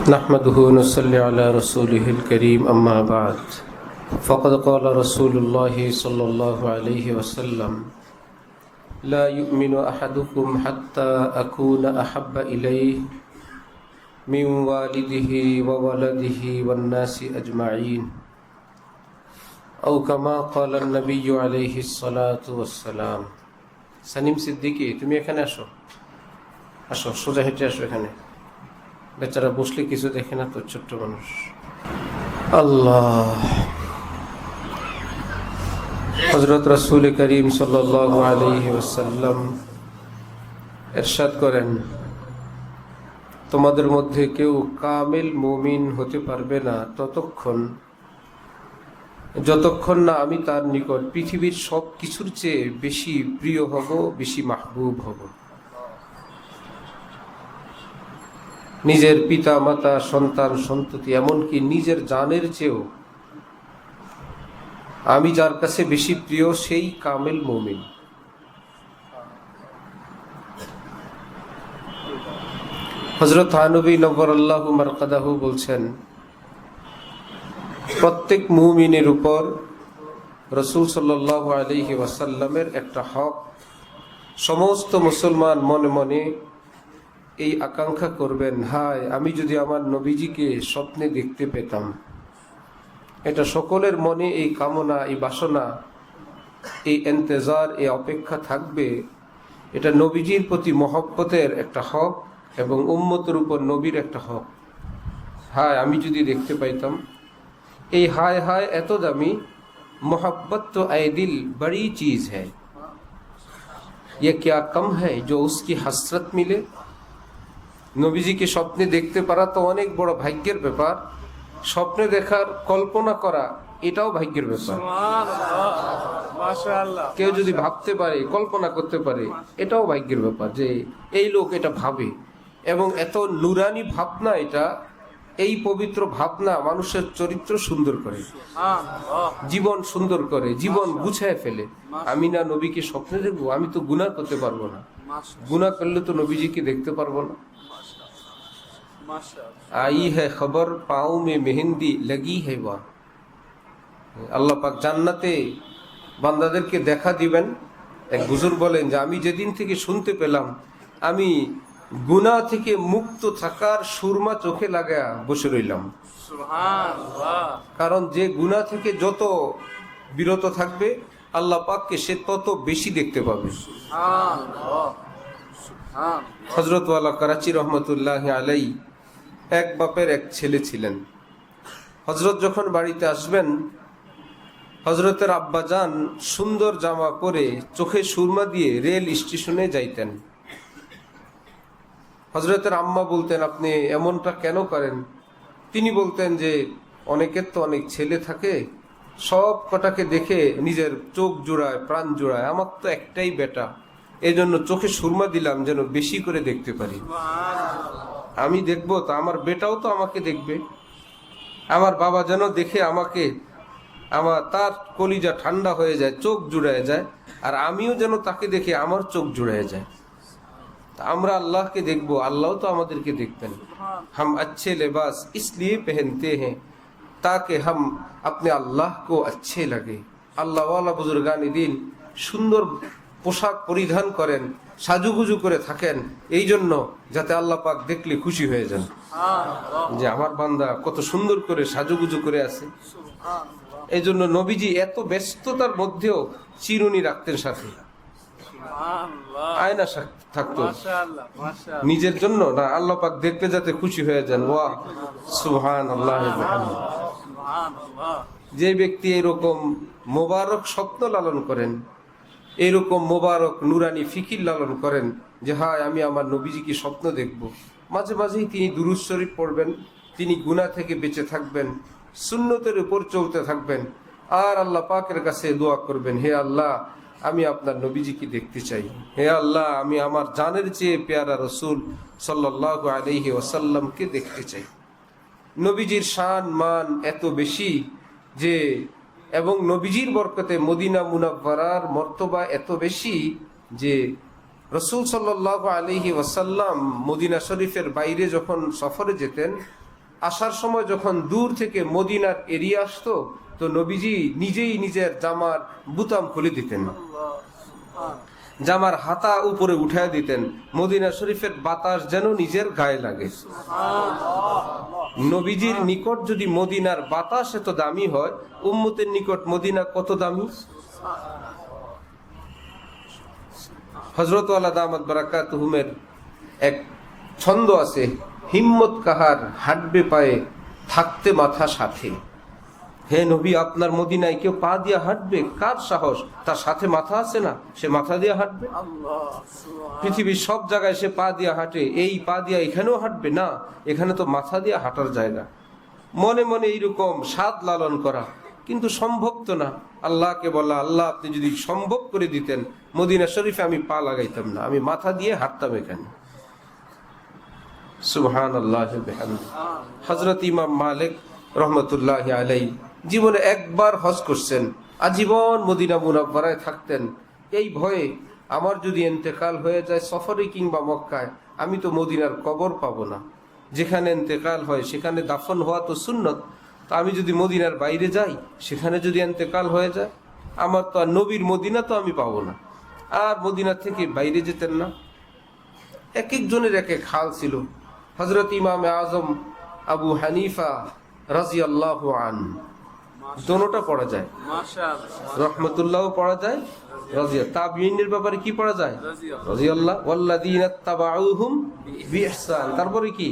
نحمده ونصلي على رسوله الكريم أما بعد فقد قال رسول الله صلى الله عليه وسلم لا يؤمن أحدكم حتى أكون أحب إليه من والده وولده والناس أجمعين أو كما قال النبي عليه الصلاة والسلام সানিম সিদ্দিকী তুমি এখানে আসো আসো সোজা হেঁটে আসো এখানে বেচারা বসলে কিছু দেখে না তো ছোট্ট মানুষ আল্লাহ হযরত রাসূল করিম সাল্লাল্লাহু আলাইহি ওয়াসাল্লাম ইরশাদ করেন তোমাদের মধ্যে কেউ কামিল মুমিন হতে পারবে না যতক্ষণ না আমি তার নিকট পৃথিবীর সব কিছুর চেয়ে বেশি প্রিয় হব, বেশি মাহবুব হব। নিজের পিতা মাতা সন্তান সন্ততি এমনকি নিজের জানের চেয়েও আমি যার কাছে বেশি প্রিয় সেই কামিল মুমিন। হযরত থানবী নবরাল্লাহু মারকাদাহু বলছেন প্রত্যেক মুমিনের উপর রাসূল সাল্লাল্লাহু আলাইহি ওয়াসাল্লামের একটা হক। সমস্ত মুসলমান মনে মনে এই আকাঙ্ক্ষা করবেন, হায় আমি যদি আমার নবীজিকে স্বপ্নে দেখতে পেতাম। এটা সকলের মনে এই কামনা, এই বাসনা, এই ইন্তজার, এই অপেক্ষা থাকবে। এটা নবীজির প্রতি মহব্বতের একটা হক এবং উম্মতের উপর নবীর একটা হক। হায় আমি যদি দেখতে পাইতাম। এই হায় হায় এত দামি। मोहब्बत तो ऐ दिल बड़ी चीज़ है, ये क्या कम है जो उसकी हसरत मिले। নবীজিকে স্বপ্নে দেখতে পারা তো অনেক বড় ভাগ্যের ব্যাপার। স্বপ্নে দেখার কল্পনা করা এটাও ভাগ্যের ব্যাপার। কেউ যদি ভাবতে পারে, কল্পনা করতে পারে, এটাও ভাগ্যের ব্যাপার যে এই লোক এটা ভাবে। এবং এত নুরানি ভাবনা, এটা এই পবিত্র ভাবনা মানুষের চরিত্র সুন্দর করে, জীবন সুন্দর করে, জীবন গুছায় ফেলে। আমি না নবীকে স্বপ্নে দেখবো, আমি তো গুনাহ করতে পারবো না। গুনাহ করলে তো নবীজিকে দেখতে পারবো না। आई है खबर पाँव में मेहंदी लगी है वहाँ। আল্লাহ পাক জান্নাতে বান্দাদেরকে দেখা দিবেন। এক হুজুর বলেন যে আমি যেদিন থেকে শুনতে পেলাম আমি গুনাহ থেকে মুক্ত থাকার সুরমা চোখে লাগা বসে রইলাম। কারণ যে গুনাহ থেকে যত বিরত থাকবে আল্লাহ পাককে সে তত বেশি দেখতে পাবে। হযরত ওয়ালা করাচি রহমতুল্লাহ আলাই এক বাপের এক ছেলে ছিলেন। হযরত যখন বাড়িতে আসবেন, হযরতের আব্বাজান সুন্দর জামা পরে চোখে সুরমা দিয়ে রেল স্টেশনে যাইতেন। হযরতের আম্মা বলতেন আপনি এমনটা কেন করেন? তিনি বলতেন যে অনেকের তো অনেক ছেলে থাকে, সব কটাকে দেখে নিজের চোখ জোড়ায়, প্রাণ জোড়ায়। আমার তো একটাই বেটা, এই জন্য চোখে সুরমা দিলাম যেন বেশি করে দেখতে পারি। আমি দেখবো তো আমার বেটাও তো আমাকে দেখবে। আমার বাবা যেন দেখে আমাকে, তার কলিজা ঠান্ডা হয়ে যায়, চোখ জুড়ায় যায়। আর আমিও যেন তাকে দেখে আমার চোখ জুড়ায় যায়। আমরা আল্লাহকে দেখবো, আল্লাহ তো আমাদেরকে দেখবেন। हम अच्छे लिबास इसलिए पहनते हैं ताकि हम अपने अल्लाह को अच्छे लगे। আল্লাহ ওয়ালা বুজুর্গানি দিন সুন্দর পোশাক পরিধান করেন, সাজুগুজু করে থাকেন, এই জন্য যাতে আল্লাহ পাক দেখলে খুশি হয়ে যান যে আমার বান্দা কত সুন্দর করে সাজুগুজু করে আছে। এই জন্য নবীজি এত ব্যস্ততার মধ্যেও চিরুনি রাখতেন সাথে, আয়না থাকতো নিজের জন্য না, আল্লাহ পাক দেখলে যাতে খুশি হয়ে যান। ওয়াহ সুবহানাল্লাহ। যে ব্যক্তি এরকম মোবারক স্বপ্ন লালন করেন, এরকম মোবারক নুরানি ফিকির লালন করেন যে হায় আমি আমার নবীজিকে স্বপ্ন দেখব, মাঝে মাঝেই তিনি দুরূদ শরীফ পড়বেন, তিনি গুনাহ থেকে বেঁচে থাকবেন, সুন্নতের উপর চলতে থাকবেন, আর আল্লাহ পাকের কাছে দোয়া করবেন, হে আল্লাহ আমি আপনার নবীজিকে দেখতে চাই। হে আল্লাহ আমি আমার জানের চেয়ে পেয়ারা রাসূল সাল্লাল্লাহু আলাইহি ওয়াসাল্লামকে দেখতে চাই। নবীজির শান মান এত বেশি যে, এবং নবীজির বরকতে মদিনা মুনাওয়ারার মর্তবা এত বেশি যে রাসূল সাল্লাল্লাহু আলাইহি ওয়াসাল্লাম মদিনা শরীফের বাইরে যখন সফরে যেতেন, আসার সময় যখন দূর থেকে মদিনার এরিয়া আসতো, তো নবীজি নিজেই নিজের জামার বুতাম খুলে দিতেন, জামার হাতা উপরে উঠায় দিতেন, মদিনা শরীফের বাতাস যেন নিজের গায়ে লাগে। নবীজির নিকট যদি মদিনার বাতাস এত দামি হয়, উম্মতের নিকট মদিনা কত দামি। হযরত ওয়ালা দামাত বারাকাতুহুমের এক ছন্দ আছে, হিম্মত কাহার হাঁটবে পায়ে, থাকতে মাথা সাথে। হে নবী, আপনার মদিনায় কেউ পা দিয়া হাঁটবে, কার সাহস? তার সাথে মাথা আছে না, সে মাথা দিয়ে হাঁটবে। পৃথিবীর সব জায়গায় সে পা দিয়া হাঁটে, এই পা দিয়া এখানেও হাঁটবে না? এখানে তো মাথা দিয়ে হাঁটার জায়গা। মনে মনে এইরকম স্বাদ লালন করা, কিন্তু সম্ভব তো না। আল্লাহকে বলা, আল্লাহ আপনি যদি সম্ভব করে দিতেন, মদিনা শরীফে আমি পা লাগাইতাম না, আমি মাথা দিয়ে হাঁটতাম এখানে। সুবহানাল্লাহ বিহামদিহি। হযরত ইমাম মালিক রহমতুল্লাহি আলাইহি জীবনে একবার হজ করছেন, আজীবন মদিনা মুনাওয়ারায় থাকতেন। এই ভয়ে, আমার যদি ইন্তেকাল হয়ে যায় সফরে কিংবা মক্কায়, আমি তো মদিনার কবর পাবো না। যেখানে ইন্তেকাল হয় সেখানে দাফন হওয়া তো সুন্নত, তা আমি যদি মদিনার বাইরে যাই, সেখানে যদি ইন্তেকাল হয়ে যায়, আমার তো আর নবীর মদিনা তো আমি পাবো না। আর মদিনা থেকে বাইরে যেতেন না। এক একজনের এক এক হাল ছিল। হযরত ইমাম আজম আবু হানিফা রাদিয়াল্লাহু আনহু, দোনোটা পড়া যায়, রহমতুল্লাহ পড়া যায়, তাবিঈনের ব্যাপারে কি পড়া যায়? রাদিয়াল্লাহ, ওয়াল্লাযীনা তাবাউহুম বিইহসান, তারপরে কি?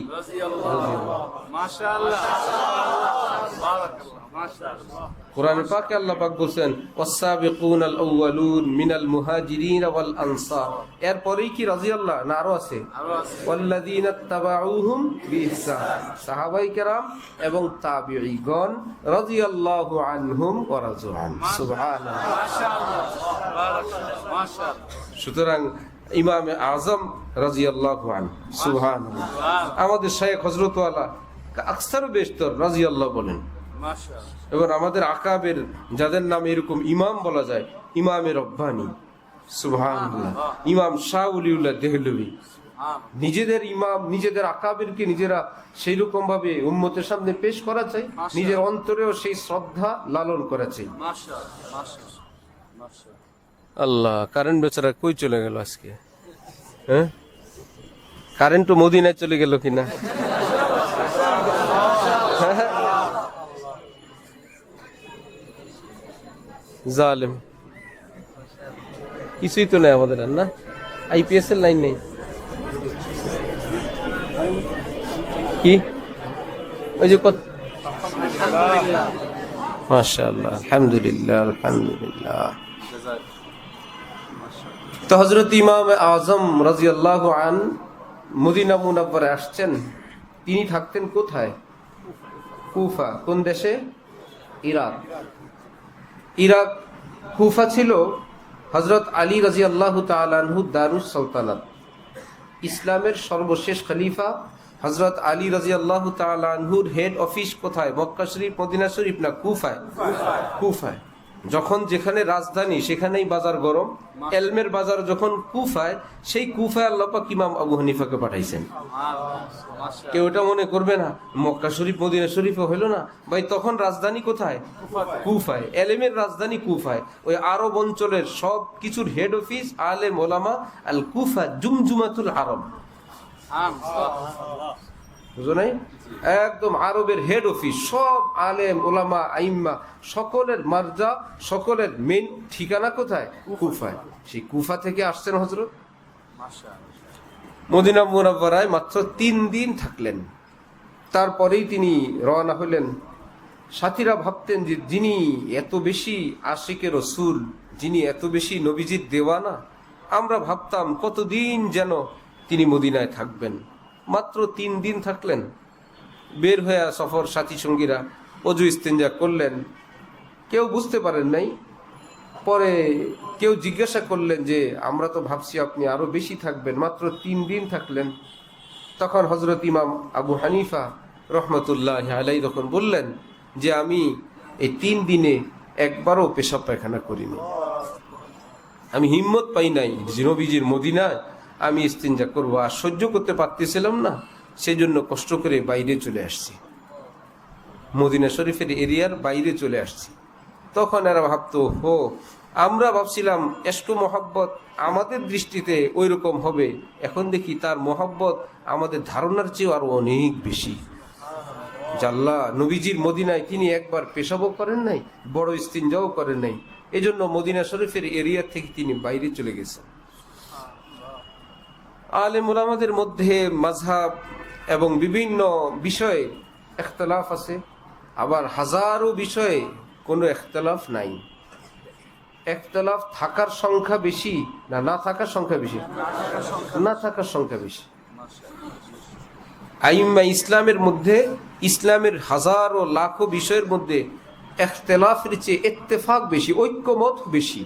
মাশাআল্লাহ, বারাকাল্লাহ, মাশাআল্লাহ। কোরআনে পাকে আল্লাহ পাক বলেন, ওয়াস-সাবিকুনাল আউয়ালুন মিনাল মুহাজিরিন ওয়াল আনসার। এরপরেই কি রাদিয়াল্লাহ না আরো আছে? ওয়াল্লাযীনা তাবাউহুম বিইহসান, সাহাবায়ে কেরাম এবং তাবিঈগণ রাদিয়াল্লাহু আনহুম ওয়া রাযু আন। সুবহানাল্লাহ, মাশাআল্লাহ, বারাকাল্লাহ, মাশাআল্লাহ। সুতরাং ইমামে আজম রাদিয়াল্লাহু আনহু, সুবহানাল্লাহ। আমাদের শায়েখ হযরত ওয়ালা আকসার বেশতর রাদিয়াল্লাহু বলেন। এবং আমাদের আকাবের যাদের নামে এরকম ইমাম বলা যায়, ইমামে রব্বানি, সুবহানাল্লাহ, ইমাম শাহ ওলিউল্লাহ দেহলভী, নিজেদের ইমাম, নিজেদের আকাবেরকে নিজেরা সেই রকম ভাবে উম্মতের সামনে পেশ করা চাই, নিজের অন্তরেও সেই শ্রদ্ধা লালন করা চাই। আল্লাহ, কারেন্ট বেচারা কই চলে গেল আজকে? হ্যাঁ, কারেন্ট তো মদিনায় চলে গেল কিনা? জালেম, কিছুই তো নেই আমাদের, আর না আইপিএস এর লাইন নেই কি? ওই যে মাশাআল্লাহ, আলহামদুলিল্লাহ, আলহামদুলিল্লাহ। তো হযরত ইমাম আজম রাদিয়াল্লাহু আনহু মদিনা মুনাওয়ারায় আসছেন। তিনি থাকতেন কোথায়? কুফা। কোন দেশে? ইরাক। ইরাক কুফা ছিল হযরত আলী রাদিয়াল্লাহু তাআলা আনহু দারুস সালতানাত। ইসলামের সর্বশেষ খলিফা হযরত আলী রাদিয়াল্লাহু তাআলা আনহুর হেড অফিস কোথায়? মক্কা শরীফ, মদিনা শরীফ না কুফায়? কুফায়। যখন যেখানে রাজধানী সেখানেই বাজার গরম। এলমের বাজার যখন কুফায়, সেই কুফায় আল্লাহ পাক ইমাম আবু হানিফাকে পাঠাইছেন। কেউ এটা মনে করবে না মক্কা শরীফ মদিনা শরীফে হইল না ভাই, তখন রাজধানী কোথায়? কুফায়। এলেমের রাজধানী কুফায়। ওই আরব অঞ্চলের সব কিছুর হেড অফিস আলেম ওলামা আল কুফা, জুমজুমাতুল আরব, বুঝো নাই? একদম আরবের হেড অফিস, সব আলেম ওলামা আইম্মা সকলের মার্জা, সকলের মেন ঠিকানা কোথায়? কুফায়। সেই কুফা থেকে আসছেন হযরত। মদিনা মুনাওয়ারায় মাত্র 3 দিন থাকলেন, তারপরেই তিনি রওনা হলেন। সাথীরা ভাবতেন যে যিনি এত বেশি আশিকে রাসূল, যিনি এত বেশি নবীজির দেওয়ানা, আমরা ভাবতাম কতদিন যেন তিনি মদিনায় থাকবেন। মাত্র 3 দিন থাকলেন। বের হয়ে সফর সাথী সঙ্গীরা অজু ইস্তেঞ্জা করলেন, কেউ বুঝতে পারেন নাই। পরে কেউ জিজ্ঞাসা করলেন যে আমরা তো ভাবছি আপনি আরো বেশি থাকবেন, মাত্র 3 দিন থাকলেন। তখন হযরত ইমাম আবু হানিফা রহমতুল্লাহি আলাইহি তখন বললেন যে আমি এই 3 দিনে একবারও পেশাব পায়খানা করিনি, আমি হিম্মত পাই নাই যে নবীজির মদিনায় আমি ইস্তেঞ্জা করবো, আর সহ্য করতে পারতেছিলাম না, সেই জন্য কষ্ট করে বাইরে চলে আসছি। মদিনা শরীফের এরিয়ার বাইরে চলে আসছি। তখন এরা ভাবতো, আমরা ভাবছিলাম এসকো মহব্বত আমাদের দৃষ্টিতে ওই রকম হবে, এখন দেখি তার মহব্বত আমাদের ধারণার চেয়েও আরো অনেক বেশি। জাল্লা নবীজির মদিনায় তিনি একবার পেশাবও করেন নাই, বড় ইস্তিনজাও করেন নাই, এজন্য মদিনা শরীফের এরিয়া থেকে তিনি বাইরে চলে গেছেন। আলেম উলামাদের মধ্যে মাযহাব এবং বিভিন্ন বিষয়ে ইখতিলাফ আছে, আবার হাজারো বিষয়ে কোনো ইখতিলাফ নাই। ইখতিলাফ থাকার সংখ্যা বেশি না না থাকার সংখ্যা বেশি? না থাকার সংখ্যা বেশি। আইম্মা ইসলামের মধ্যে, ইসলামের হাজারো লাখো বিষয়ের মধ্যে ইখতিলাফের চেয়ে ইত্তেফাক বেশি, ঐক্যমত বেশি।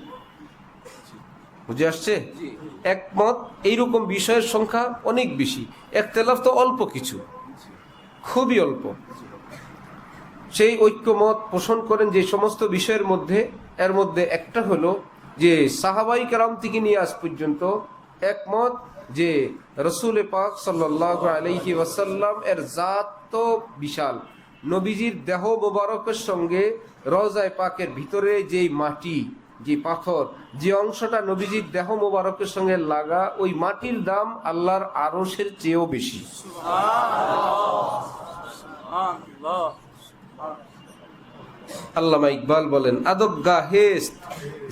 বুঝে আসছে? একমত এইরকম বিষয়ের সংখ্যা অনেক বেশি, ইখতিলাফ তো অল্প কিছু, খুবই অল্প। সেই ঐক্যমত পোষণ করেন যে সমস্ত বিষয়ের মধ্যে, এর মধ্যে একটা হলো যে সাহাবাই কেরাম থেকে নিয়ে আজ পর্যন্ত একমত যে রসুল পাক সাল্লাল্লাহু আলাইহি ওয়াসাল্লাম এর জাত তো বিশাল, নবীজির দেহ মোবারকের সঙ্গে রওজায়ে পাকের ভিতরে যেই মাটি, যে পাথর, যে অংশটা নবীজির দেহ মোবারকের সঙ্গে লাগা, ওই মাটির দাম আল্লাহর আরশের চেয়েও বেশি। আল্লামা ইকবাল বলেন, আদব গাহেস্ত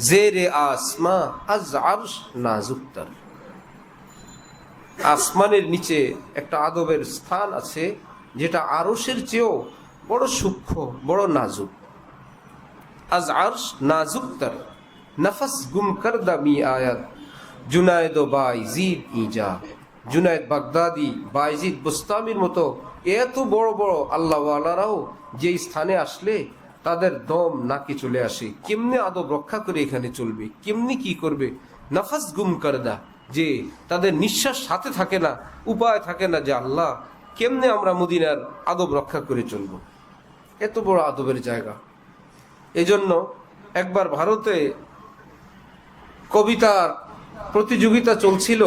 জেরে আসমা আজ আরশ নাজুকতার। আসমানের নিচে একটা আদবের স্থান আছে যেটা আরশের চেয়েও বড় সূক্ষ্ম, বড় নাজুক। আজ আরশ নাজুকতার নফস গুম করদা মি আয়াত জুনায়েদ ও বাইজিদ ইজা। জুনায়েদ বাগদাদি, বাইজিদ বুস্তামির মতো এত বড় বড় আল্লাহওয়ালারাও যে স্থানে আসলে তাদের দম নাকি চলে আসে। কেমনে আদব রক্ষা করে এখানে চলবে, কেমনি কি করবে, নফস গুম করদা, যে তাদের নিঃশ্বাস সাথে থাকে না, উপায় থাকে না যে আল্লাহ কেমনে আমরা মদিনার আদব রক্ষা করে চলবো। এত বড় আদবের জায়গা। এজন্য একবার ভারতে কবিতার প্রতিযোগিতা চলছিল।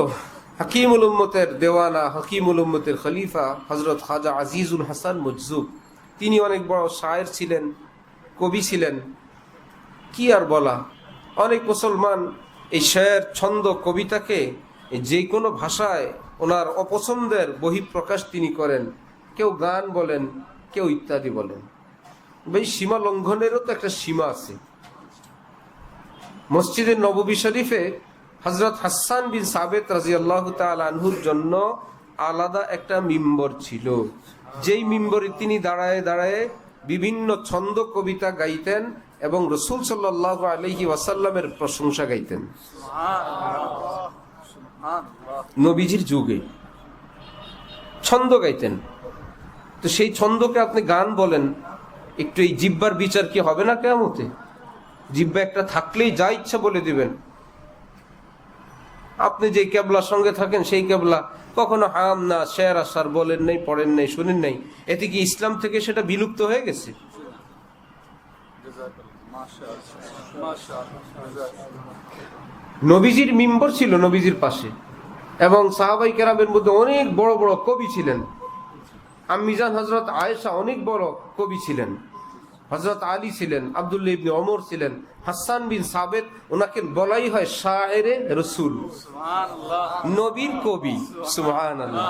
হাকিমুল উম্মতের দেওয়ানা, হাকিমুল উম্মতের খলিফা হযরত খাজা আজিজুল হাসান মজজুব, তিনি অনেক বড় শায়ের ছিলেন, কবি ছিলেন। কি আর বলা, অনেক মুসলমান এই শায়ের, ছন্দ, কবিতাকে যে কোনো ভাষায় ওনার অপছন্দের বহিঃপ্রকাশ তিনি করেন। কেউ গান বলেন, কেউ ইত্যাদি বলেন। ভাই, সীমা লঙ্ঘনেরও তো একটা সীমা আছে। মসজিদে নববী শরীফে হযরত হাসান বিন সাবেত রাদিয়াল্লাহু তাআলা আনহুর জন্য আলাদা একটা মিম্বর ছিল, যেই মিম্বরে তিনি দাঁড়ায় দাঁড়ায় বিভিন্ন ছন্দ কবিতা গাইতেন এবং রাসূল সাল্লাল্লাহু আলাইহি ওয়াসাল্লামের প্রশংসা গাইতেন। নবীজির যুগে ছন্দ গাইতেন। তো সেই ছন্দকে আপনি গান বলেন, একটু এই জিহ্বার বিচার কি হবে না কিয়ামতে? জিহ্বা একটা থাকলেই যা ইচ্ছা বলে দিবেন। আপনি যে কেবলার সঙ্গে থাকেন সেই কেবলা কখনো হাম না শের আসার বলেন নাই, পড়েন নাই, শুনেন নাই। এতে কি ইসলাম থেকে সেটা বিলুপ্ত হয়ে গেছে? নবীজির মিম্বর ছিল নবীজির পাশে, এবং সাহাবাই কেরামের মধ্যে অনেক বড় বড় কবি ছিলেন। আম্মিজান হযরত আয়েশা অনেক বড় কবি ছিলেন, হযরত আলী ছিলেন, আব্দুল্লাহ ইবনে ওমর ছিলেন, হাসান বিন সাবেত, ওনাকে বলাই হয় শায়েরে রাসূল, নবীর কবি। সুবহানাল্লাহ।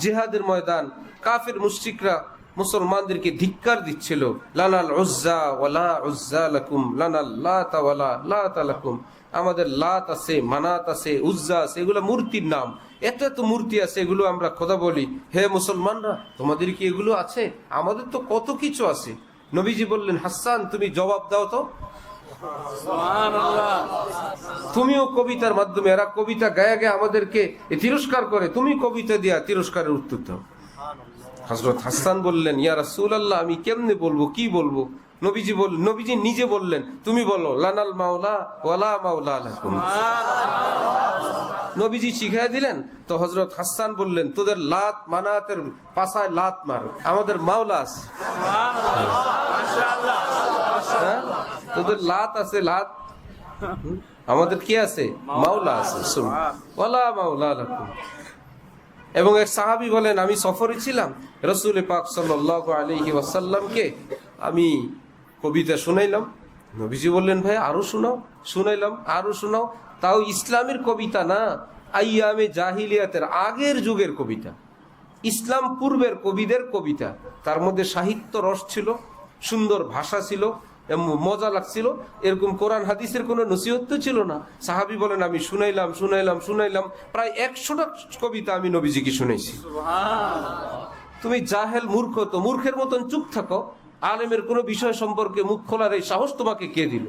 জিহাদের ময়দান কাফের মুশরিকরা মুসলমানদেরকে ধিক্কার দিচ্ছিল, লানাল উজ্জা ওয়ালা উজ্জা লাকুম, লানাল লাত ওয়ালা লাত লাকুম। আমাদের লাত আছে, মানাত আছে, উজ্জা আছে, এগুলো মূর্তির নাম। এত এত মূর্তি আছে, এগুলো আমরা খোদা বলি। হে মুসলমানরা, তোমাদের কি এগুলো আছে? আমাদের তো কত কিছু আছে। নবীজি বললেন, হাসান তুমি জবাব দাও তো। তুমিও কবিতার মাধ্যমে, এরা কবিতা গায়ে গায়ে আমাদেরকে তিরস্কার করে, তুমি কবিতা দিয়া তিরস্কারের উত্তর দাও। হযরত হাসান বললেন, ইয়া রাসূলুল্লাহ, আমি কেমনে বলবো, কি বলবো? নবীজি নিজে বললেন, তুমি বলো, লানাল মাওলা ওয়ালা মাওলা লাকুম। নবীজি শিখাই দিলেন। তো হযরত হাসান বললেন, তোদের লাত মানাতের পাছায় লাত মার, আমাদের মাওলা আছে। তোদের লাত আছে, লাত, আমাদের কি আছে? মাওলা আছে। ওয়ালা মাওলা লাকুম। এবং এক সাহাবী বলেন, আমি সফরে ছিলাম, রাসূল পাক সাল্লাল্লাহু আলাইহি ওয়াসাল্লামকে আমি কবিতা শুনাইলাম। নবীজি বললেন, ভাই আরো শোনাও। শুনাইলাম, আরো শোনাও। তাও ইসলামের কবিতা না, আইয়ামে জাহিলিয়াতের আগের যুগের কবিতা, ইসলাম পূর্বের কবিদের কবিতা। তার মধ্যে সাহিত্য রস ছিল, সুন্দর ভাষা ছিল, মজা লাগছিল। এরকম কোরআন হাদিসের কোনো নসিহত তো ছিল না। সাহাবী বলেন, আমি শুনাইলাম প্রায় 100টা কবিতা আমি নবীজিকে শুনেছি। তুমি জাহেল, মূর্খ, তো মূর্খের মতন চুপ থাকো। আলেমের কোন বিষয় সম্পর্কে মুখ খোলার এই সাহস তোমাকে কে দিল?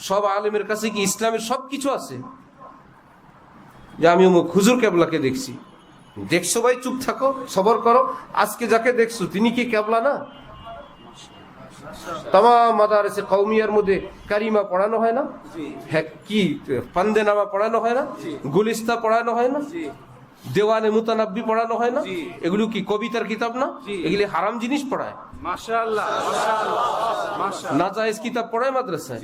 সব আলেমের কাছে কি ইসলামের সবকিছু আছে? যে আমি অমুক হুজুর কেবলাকে দেখছি। দেখছো ভাই, চুপ থাকো, সবর করো। আজকে যাকে দেখছো তিনি কি কেবলা না? তামাম মাদারিসে কওমিয়ার মধ্যে কারিমা পড়ানো হয় না? হ্যাঁ, কি ফান্দেনামা পড়ানো হয় না? গুলিস্তা পড়ানো হয় না? দেওয়ানে মুতানাব্বি পড়ানো হয় না? এগুলো কি কবিতার কিতাব না? এগুলি হারাম জিনিস পড়ায়। মাশাআল্লাহ, মাশাআল্লাহ, মাশাআল্লাহ। নাজায়েজ কিতাব পড়ায় মাদ্রাসায়।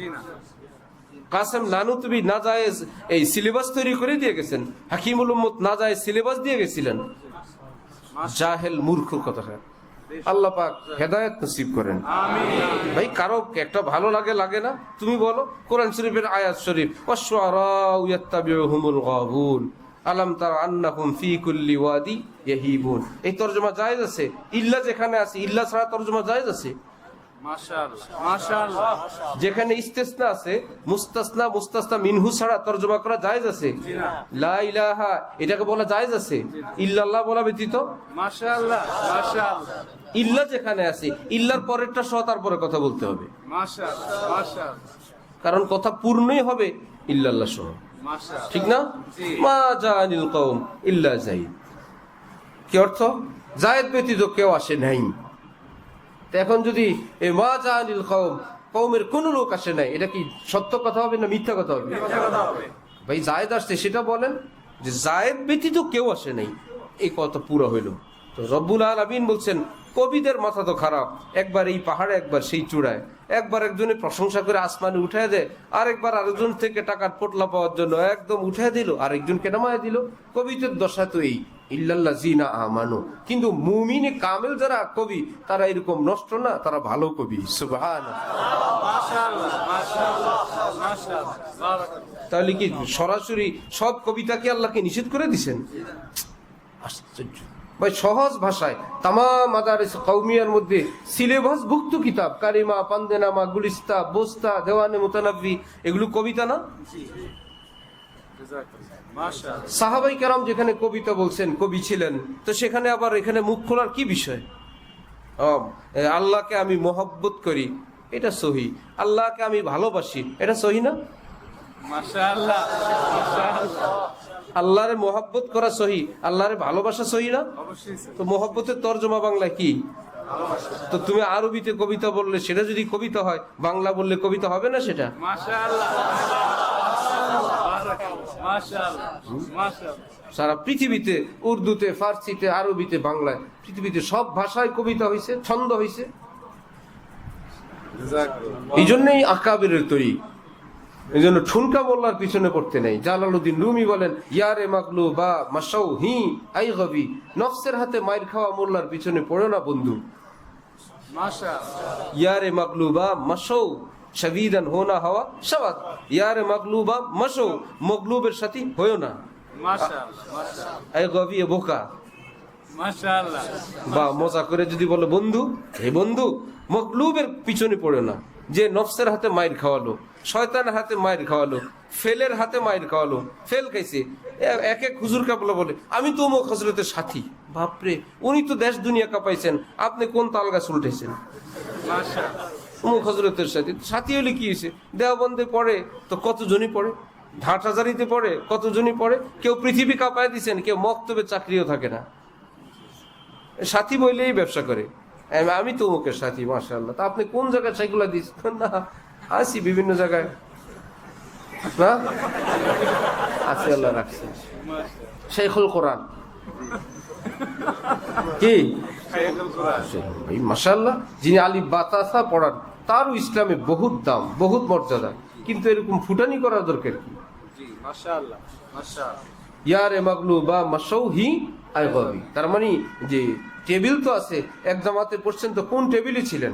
কাসেম নানুতুবি নাজায়েজ এই সিলেবাস তৈরি করে দিয়ে গেছেন। হাকিমুল উম্মত নাজায়েজ সিলেবাস দিয়ে গেছিলেন। জাহেল, মূর্খ কথা। আল্লাহ পাক হেদায়েত নসিব করেন, আমিন। ভাই কারো একটা ভালো লাগে না? তুমি বলো কোরআন শরীফের আয়াত শরীফ, ওয়াশশুআরাউ ইয়াত্তাবিউহুমুল গাবুন আলাম তারা আন্নাহুম ফি কুল্লি ওয়াদি ইয়াহিবুন। এই তরজমা জায়েজ আছে? ইল্লা যেখানে আছে, ইল্লা ছাড়া তরজমা জায়েজ আছে? মাশাআল্লাহ, মাশাআল্লাহ। যেখানে ইস্তেসনা আছে, মুস্তাসনা মিনহু ছাড়া তরজমা করা জায়েজ আছে? লা ইলাহা এটাকে বলা জায়েজ আছে? ইল্লাল্লাহ বলা ব্যতীত? মাশাআল্লাহ, মাশাআল্লাহ। ইল্লা যেখানে আছে, ইল্লার পরেরটা সহ তারপরে কথা বলতে হবে। মাশাআল্লাহ, মাশাআল্লাহ। কারণ কথা পূর্ণই হবে ইল্লাল্লাহ সহ, মাশাআল্লাহ, ঠিক না? মা জানিল কওম ইল্লা যায়েদ। কি অর্থ? জায়েদ ব্যতীত কেউ আসে নাই। এখন যদি এই মা জানিল কওম, কওমের কোন লোক আসে নাই, এটা কি সত্য কথা হবে না মিথ্যা কথা হবে? ভাই জায়েদ আসছে সেটা বলেন, যে জায়েদ ব্যতীত কেউ আসে নাই, এই কথা পুরো হইল। তো রব্বুল আলামিন বলছেন, কবিদের মাথা তো খারাপ, একবার এই পাহাড়ে, একবার সেই চূড়ায়, একবার একজনে প্রশংসা করে আসমানে উঠায় দেয়, আরেকবার আরেকজন থেকে টাকার পোটলা পাওয়ার জন্য একদম উঠায় দিল, আরেকজনকে নামায় দিল। কবিদের দশা তো এই, ইল্লাল্লাযিনা আমানু। কিন্তু মুমিনে কামেল যারা কবি, তারা এরকম নষ্ট না, তারা ভালো কবি। সুবহানাল্লাহ, মাশাআল্লাহ, মাশাআল্লাহ, মাশাআল্লাহ, বারাকাল্লাহ। তাহলে কি সরাসরি সব কবিতাকে আল্লাহকে নিষেধ করে দিছেন? আশ্চর্য ভাই। সহজ ভাষায় তামাম মাদারিস কওমিয়ার মধ্যে সিলেবাস ভুক্ত কিতাব, কারিমা, পান্দেনামা, গুলিস্তা, বোস্তা, দেওয়ানে মুতানাব্বি, এগুলো কবিতা না? মাশাআল্লাহ। সাহাবাই কেরাম যেখানে কবিতা বলছেন, কবি ছিলেন, তো সেখানে আবার এখানে মুখ খোলার কি বিষয়? আল্লাহকে আমি মহব্বত করি, এটা সহি। আল্লাহকে আমি ভালোবাসি, এটা সহি না? মাশাআল্লাহ, মাশাআল্লাহ। আল্লাহরে মহব্বত করা সহি, আল্লাহরে ভালোবাসা সহি না? অবশ্যই স্যার। তো মহব্বতের তর্জমা বাংলায় কি? তো তুমি আরবিতে কবিতা বললে সেটা যদি কবিতা হয়, বাংলা বললে কবিতা হবে না সেটা? মাশাআল্লাহ, মাশাআল্লাহ, মাশাআল্লাহ। সারা পৃথিবীতে উর্দুতে, ফার্সিতে, আরবিতে, বাংলায়, পৃথিবীতে সব ভাষায় কবিতা হয়েছে, ছন্দ হয়েছে। এই জন্যই আকাবিরের তৈরি। এই জন্য ঠুনকা মোল্লার পিছনে পড়তে নেই। জালালউদ্দিন রুমি বলেন, ইয়ারে মাগলু বা মাসাউ হি আই গবি, নফসের হাতে মাইর খাওয়া মোল্লার পিছনে পড়ো না বন্ধু। মাশাআল্লাহ, ইয়ারে মাগলু বা মাসাউ শাবিদান হোনা হওয়া শাবাত, ইয়ারে মাগলু বা মাসাউ, মগলুবের সাথী হয়ো না। মাশাআল্লাহ, মাশাআল্লাহ, আই গবি এ বোকা। মাশাআল্লাহ। বা মজা করে যদি বলো, বন্ধু, হে বন্ধু, মগলুবের পিছনে পড়ে না, যে নফসের হাতে মাইর খাওয়ালো, শয়তানের হাতে মাইর খাওয়ালো, ফেলের হাতে মাইর খাওয়ালো, ফেল খাইছে। এক এক হুজুর কাপলা বলে, আমি তো অমুক হযরতের সাথী। বাপরে, উনি তো দেশ দুনিয়া কাঁপাইছেন, আপনি কোন তাল গাছ উল্টেছেন? মাশাআল্লাহ, অমুক হযরতের সাথী। সাথী হলে কি হয়েছে? দেওবন্দে পড়ে তো কতজনই পড়ে, ঢাটাজারিতে পড়ে কতজনই পড়ে। কেউ পৃথিবী কাঁপায় দিচ্ছেন, কেউ মক্তবে চাকরিও থাকে না, সাথী বইলেই ব্যবসা করে। আমি তো অমুকের সাথী, মাশাআল্লাহ। তা আপনি কোন জায়গায় সেগুলা দিচ্ছেন? না, আসি বিভিন্ন জায়গায় না, আছে, আল্লাহ রাখছে। শেখুল কোরআন কি মাশাআল্লাহ, যিনি আলিফ বাতাসা পড়ান, তারও ইসলামে বহুত দাম, বহুত মর্যাদা। কিন্তু এরকম ফুটানি করার দরকার কি? জি, মাশাআল্লাহ, মাশাআল্লাহ। ইয়ারে মাগলু বা মাসৌহি আয়গাবি, তার মানে যে টেবিল তো আছে, এক জামাতে পড়ছেন তো কোন টেবিলে ছিলেন?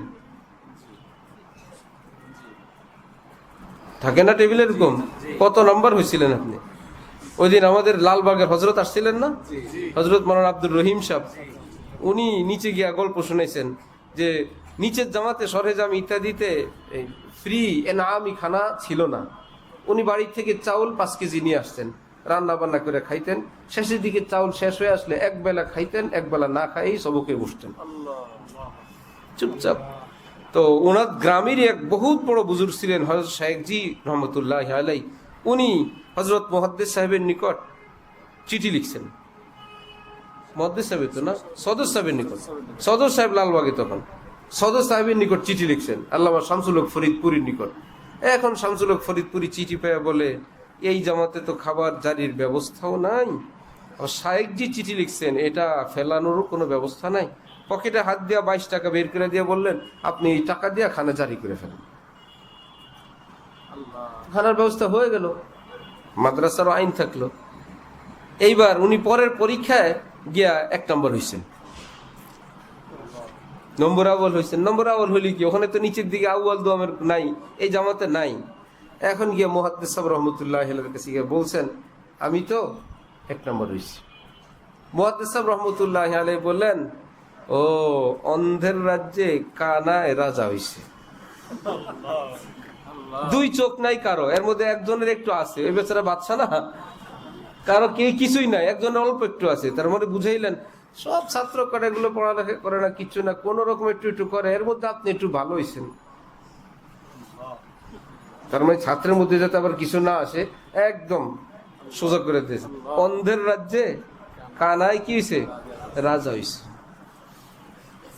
থাকে না টেবিল এরকম? কত নাম্বার হয়েছিলেন আপনি? ওই দিন আমাদের লালবাগের হজরত আসছিলেন না, হজরত মাওলানা আব্দুর রহিম সাহেব, উনি নিচে গিয়া গল্প শুনাইছেন যে নিচের জামাতে সরেজামি ইত্যাদিতে ফ্রি এনামি খানা ছিল না। উনি বাড়ি থেকে চাউল 5 কেজি নিয়ে আসতেন, রান্না বান্না করে খাইতেন। শেষের দিকে চাউল শেষ হয়ে আসলে একবেলা খাইতেন, একবেলা না খাইয়েই সবকে বসতেন চুপচাপ। তো ওনার গ্রামেরই এক বহুত বড় বুজুর্গ ছিলেন হযরত শাইখজি রহমতুল্লাহ আলাই। উনি হযরত মুহাদ্দিস সাহেবের নিকট চিঠি লিখছেন। মুহাদ্দিস সাহেব তো না, সদর সাহেবের নিকট, সদর সাহেব লালবাগে তখন, সদর সাহেবের নিকট চিঠি লিখছেন আল্লামা শামসুল হক ফরিদপুরীর নিকট। এখন শামসুল হক ফরিদপুরি চিঠি পেয়ে বলে, এই জামাতে তো খাবার জারির ব্যবস্থাও নাই, শাইখজি চিঠি লিখছেন, এটা ফেলানোরও কোনো ব্যবস্থা নাই। পকেটে হাত দিয়া 22 টাকা বের করে দিয়ে বললেন, আপনি এই টাকা দিয়া খানা জারি করে ফেলেন। খানার ব্যবস্থা হয়ে গেল, মাদ্রাসারও আইন থাকলো। এইবার উনি পরের পরীক্ষায় গিয়া 1 নম্বর হয়েছেন, নম্বর আউয়াল হয়েছেন। নম্বর আউয়াল হইলে কি, ওখানে তো নিচের দিকে আউয়াল দোয়ামের নাই, এই জামাতে নাই। এখন গিয়া মুহাদ্দিস সাহেব রহমতুল্লাহ আলাইহির কাছে গিয়ে বলছেন, আমি তো 1 নম্বর হয়েছি। মুহাদ্দিস সাহেব রহমতুল্লাহ আলাইহি বললেন, ও অন্ধের রাজ্যে কানায় রাজা হইছে। 2 চোখ নাই কারো, এর মধ্যে একজনের একটু আছে, ওই বেচারা বাদশা না, কারো কে কিছুই নাই, একজনের অল্প একটু আছে। তার মানে বুঝাইলেন সব ছাত্র করে, এগুলো পড়ালেখা করে না, কিছু না, কোন রকম একটু একটু করে, এর মধ্যে আপনি একটু ভালো হয়েছেন। তার মানে ছাত্রের মধ্যে যাতে আবার কিছু না আসে, একদম সোজা করে দিয়েছে। অন্ধের রাজ্যে কানায় কি হয়েছে, রাজা হয়েছে।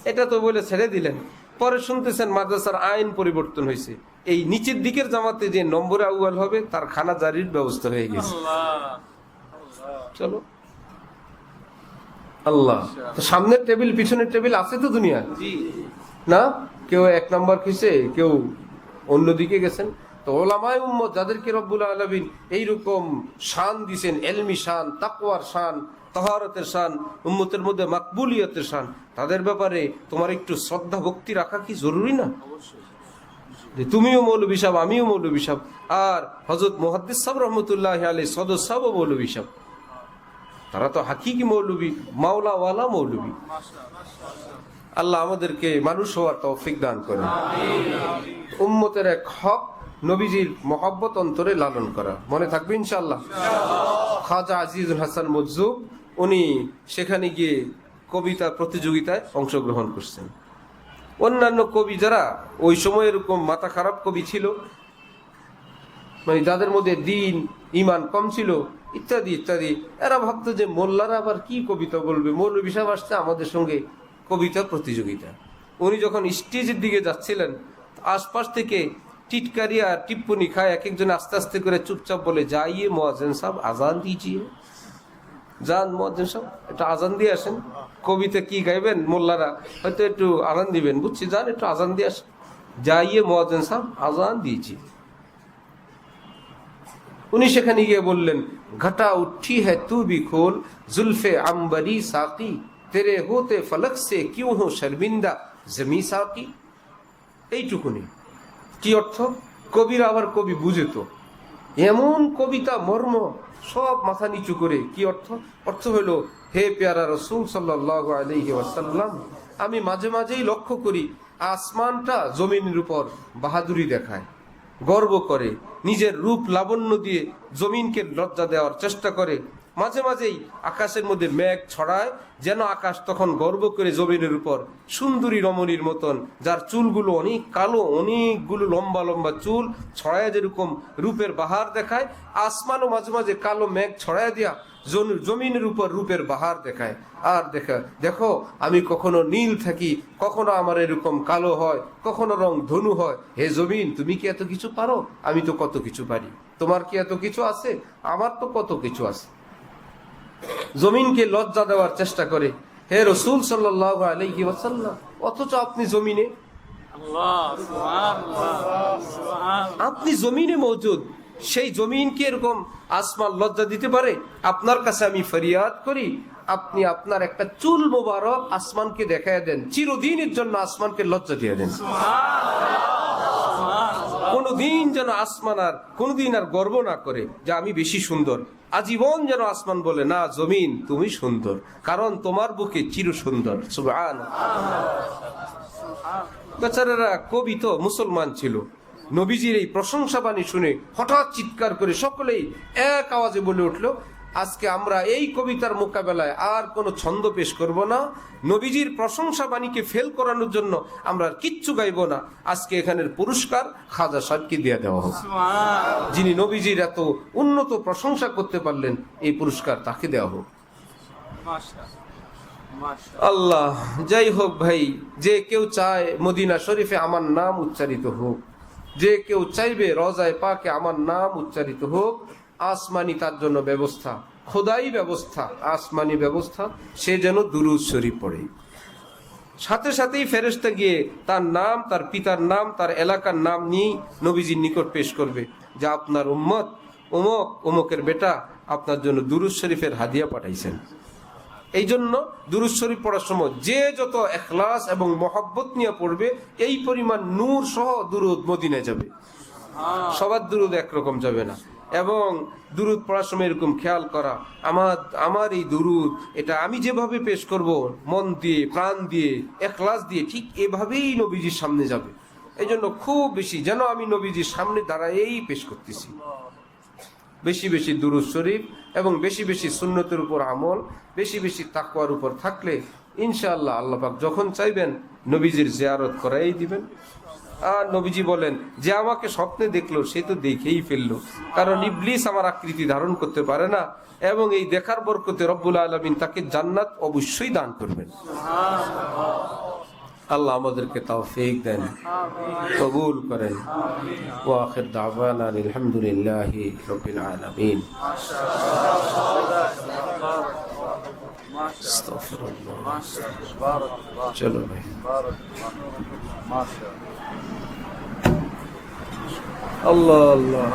এটা তো বলে ছেড়ে দিলেন। পরে শুনতেছেন মাদ্রাসার আইন পরিবর্তন হয়েছে, এই নিচের দিকের জামাতে যে নম্বরে আউয়াল হবে তার খানা জারির ব্যবস্থা হয়ে গেছে। চলো আল্লাহ, তো সামনের টেবিল পিছনের টেবিল আছে তো দুনিয়া না, কেউ 1 নম্বর খেয়েছে, কেউ অন্যদিকে গেছেন। তো ওলামায়ে উম্মত যাদেরকে রব্বুল আলামিন এইরকম শান দিয়েছেন, এলমি শান, তাকওয়ার শান, তাহারাতের শান, উম্মতের মধ্যে মাকবুলিয়তের শান, তাদের ব্যাপারে তোমার একটু শ্রদ্ধা ভক্তি রাখা কি জরুরি না? যে তুমিও মৌলভী সাহেব, আমিও মৌলভী সাহেব, আর হযরত মুহাদ্দিস সাহেব রহমতুল্লাহ আলাইহি সদর সাহেবও মৌলভী সাহেব, তারা তো হাকিকি মৌলভী, মাওলাওয়ালা মৌলভী। আল্লাহ আমাদেরকে মানুষ হওয়ার তৌফিক দান করেন। উম্মতের এক হক নবীজির মহব্বত অন্তরে লালন করা, মনে থাকবে ইনশাআল্লাহ। খাজা আজিজুল হাসান মজজুব উনি সেখানে গিয়ে কবিতা প্রতিযোগিতায় অংশগ্রহণ করছেন। অন্যান্য কবি যারা ওই সময় এরকম মাথা খারাপ কবি ছিল, মানে যাদের মধ্যে দিন ইমান কম ছিল ইত্যাদি ইত্যাদি, এরা ভাবতো যে মোল্লারা আবার কি কবিতা বলবে, মৌলভী সাহেব আসছে আমাদের সঙ্গে কবিতা প্রতিযোগিতা। উনি যখন স্টেজের দিকে যাচ্ছিলেন, আশপাশ থেকে টিটকারি আর টিপ্পনি খায় এক একজন আস্তে আস্তে করে চুপচাপ বলে, যাইয়ে মুয়াজ্জিন সাহেব আজান দিজিয়ে, যান মুয়াজ্জিন সাহেব একটু আজান দিয়ে আসেন। কবিতা কি গাইবেন, মোল্লারা হয়তো একটু আজান দিবেন, বুঝছি, যান একটু আজান দিয়ে আসেন, যাইয়ে মুয়াজ্জিন সাহেব আজান দিজিয়ে। উনি সেখানে গিয়ে বললেন, ঘটা উঠি হ্যায় তু ভি খোল জুলফে আম্বরি সাকি, তেরে হোতে ফলক সে কিউ হো শর্মিন্দা জমি সাকি। এইটুকুনি। কি অর্থ? কবিরা আবার কবি বুঝে তো, এমন কবিতা মর্ম সব মাথা নিচু করে। কি অর্থ? অর্থ হইল, হে পেয়ারা রসুল সাল্লাল্লাহু আলাইহি ওয়াসাল্লাম, আমি মাঝে মাঝেই লক্ষ্য করি আসমানটা জমিনের উপর বাহাদুরি দেখায়, গর্ব করে, নিজের রূপ লাবণ্য দিয়ে জমিনকে লজ্জা দেওয়ার চেষ্টা করে। মাঝে মাঝেই আকাশের মধ্যে মেঘ ছড়ায়, যেন আকাশ তখন গর্ব করে জমিনের উপর সুন্দরী রমণীর মতন, যার চুলগুলো অনেক কালো, অনেকগুলো লম্বা লম্বা চুল ছড়ায় যেরকম রূপের বাহার দেখায়, আসমানও মাঝে মাঝে কালো মেঘ ছড়ায় দিয়া জমিনের উপর রূপের বাহার দেখায়। আর দেখো আমি কখনো নীল থাকি, কখনো আমার এরকম কালো হয়, কখনো রং ধনু হয়। হে জমিন, তুমি কি এত কিছু পারো? আমি তো কত কিছু পারি। তোমার কি এত কিছু আছে? আমার তো কত কিছু আছে। জমিনকে লজ্জা দেওয়ার চেষ্টা করে হে রাসূল সাল্লাল্লাহু আলাইহি ওয়াসাল্লাম, অথচ আপনি জমিনে, আপনি জমিনে মওজুদ, সেই জমিন কি এরকম আসমান লজ্জা দিতে পারে? আপনার কাছে আমি ফরিয়াদ করি, আপনি আপনার একটা চুল মোবারক আসমানকে দেখায় দেন, চিরদিনের জন্য আসমানকে লজ্জা দিয়ে দেন। কোনদিন যেন আসমান আর কোনদিন আর গর্ব না করে যে আমি বেশি সুন্দর। আজীবন যেন আসমান বলে, না জমিন তুমি সুন্দর, কারণ তোমার বুকে চির সুন্দর। সুবহানাল্লাহ। বেচারারা কবি তো মুসলমান ছিল, নবীজির এই প্রশংসা বাণী শুনে হঠাৎ চিৎকার করে সকলেই এক আওয়াজে বলে উঠলো, আজকে আমরা এই কবিতার মোকাবেলায় আর কোনো ছন্দ পেশ করব না, নবীজির প্রশংসা বাণীকে ফেল করানোর জন্য আমরা আর কিচ্ছু গাইব না। আজকে এখানের পুরস্কার খাজা সাহেবকে দিয়ে দেওয়া হোক, যিনি নবীজির এত উন্নত প্রশংসা করতে পারলেন, এই পুরস্কার তাকে দেওয়া হোক। আল্লাহ, যাই হোক ভাই, যে কেউ চায় মদিনা শরীফে আমার নাম উচ্চারিত হোক, যে কেউ চাইবে রওজায়ে পাকে আমার নাম উচ্চারিত হোক, আসমানি তার জন্য ব্যবস্থা, খোদাই ব্যবস্থা, আসমানি ব্যবস্থা, সে যেন দুরূদ শরীফ পড়ে। সাথে সাথেই ফেরেশতা গিয়ে তার নাম, তার পিতার নাম, তার এলাকার নাম নিয়ে নবীজির নিকট পেশ করবে যে আপনার উম্মত অমুক অমুকের বেটা আপনার জন্য দুরূদ শরীফের হাদিয়া পাঠাইছেন। এই জন্য দুরূদ শরীফ পড়ার সময় যে যত ইখলাস এবং মহব্বত নিয়ে পড়বে, এই পরিমাণ নূর সহ দুরূদ মদিনায় যাবে। সবার দুরূদ একরকম যাবে না। এবং দুরূদ পড়ার সময় এরকম খেয়াল করা, আমার এই দুরূদ এটা আমি যেভাবে পেশ করব, মন দিয়ে, প্রাণ দিয়ে, ইখলাস দিয়ে, ঠিক এভাবেই নবীজির সামনে যাবে। এই জন্য খুব বেশি যেন আমি নবীজির সামনে দাঁড়ায়েই পেশ করতেছি। বেশি বেশি দুরূদ শরীফ এবং বেশি বেশি সুন্নতের উপর আমল, বেশি বেশি তাকওয়ার উপর থাকলে ইনশাআল্লাহ আল্লাহ পাক যখন চাইবেন নবীজির জিয়ারত করাই দিবেন। আর নবীজি বলেন, যে আমাকে স্বপ্নে দেখলো সে তো দেখেই ফেললো, কারণ ইবলিস আমার আকৃতি ধারণ করতে পারে না, এবং এই দেখার বরকতে রব্বুল আলামিন তাকে জান্নাত অবশ্যই দান করবেন। আল্লাহ আমাদেরকে তৌফিক দেন, কবুল করেন। ওয়া আখির দাওয়ানা আলহামদুলিল্লাহি রাব্বিল আলামিন। আস্তাগফিরুল্লাহ। চলো ভাই, আল্লাহ আল্লাহ।